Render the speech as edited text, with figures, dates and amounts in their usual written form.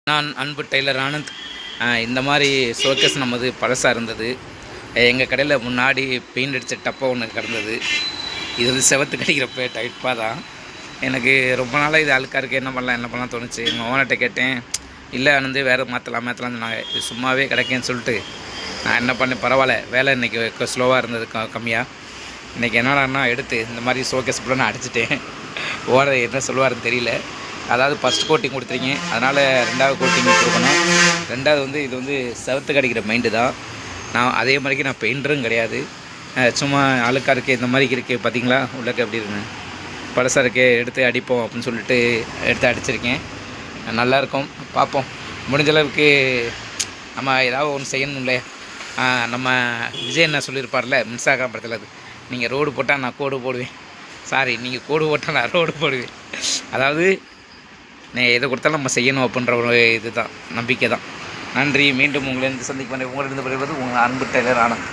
நான் அன்பு டெய்லர் ஆனந்த். இந்த மாதிரி ஷோகேஸ் நமது பழசாக இருந்தது. எங்கள் கடையில் முன்னாடி பெயிண்ட் அடித்த டப்பா ஒன்று கிடந்தது. இது வந்து செவத்துக்கு அடிக்கிறப்ப டைப்பாக தான். எனக்கு ரொம்ப நாளாக இது அழுக்காக இருக்குது, என்ன பண்ணலாம் தோணுச்சு. எங்கள் ஓனர்கிட்ட கேட்டேன், இல்லை ஆனந்து வேறு மாற்றலாம் சொன்னாங்க. இது சும்மாவே கிடைக்கேன்னு சொல்லிட்டு நான் என்ன பண்ணேன், பரவாயில்ல வேலை இன்றைக்கி ஸ்லோவாக இருந்தது, கம்மியாக. இன்றைக்கி என்னடான்னா எடுத்து இந்த மாதிரி ஷோகேஸ் ஃபுல்லாக நான் அடிச்சிட்டேன். ஓனர் என்ன சொல்லுவாருன்னு தெரியல. அதாவது ஃபஸ்ட் கோட்டிங் கொடுத்துருங்க, அதனால் ரெண்டாவது கோட்டிங் கொடுக்கணும். ரெண்டாவது வந்து இது வந்து செவத்துக்கு அடிக்கிற மைண்டு தான். நான் அதே மாதிரிக்கு நான் பெயிண்டரும் கிடையாது. சும்மா அழுக்காக இருக்கே, இந்த மாதிரி இருக்குது பார்த்தீங்களா, உள்ளக்க எப்படி இருக்குன்னு பழசாக இருக்கே, எடுத்து அடிப்போம் அப்படின்னு சொல்லிட்டு எடுத்து அடிச்சிருக்கேன். நல்லாயிருக்கும், பார்ப்போம். முடிஞ்சளவுக்கு நம்ம ஏதாவது ஒன்று செய்யணும் இல்லையா. நம்ம விஜய் என்ன சொல்லியிருப்பார்ல மின்சாரம் படத்தில், அது நீங்கள் ரோடு போட்டால் நான் கோடு போடுவேன், சாரி நீங்கள் கோடு போட்டால் நான் ரோடு போடுவேன். அதாவது நீங்கள் எதை கொடுத்தாலும் நம்ம செய்யணும் அப்படின்ற ஒரு இது தான், நம்பிக்கை தான். நன்றி. மீண்டும் உங்களிடம் சந்திக்க உங்களிடம் உங்கள் அன்பு டெய்லர் ஆனந்த்.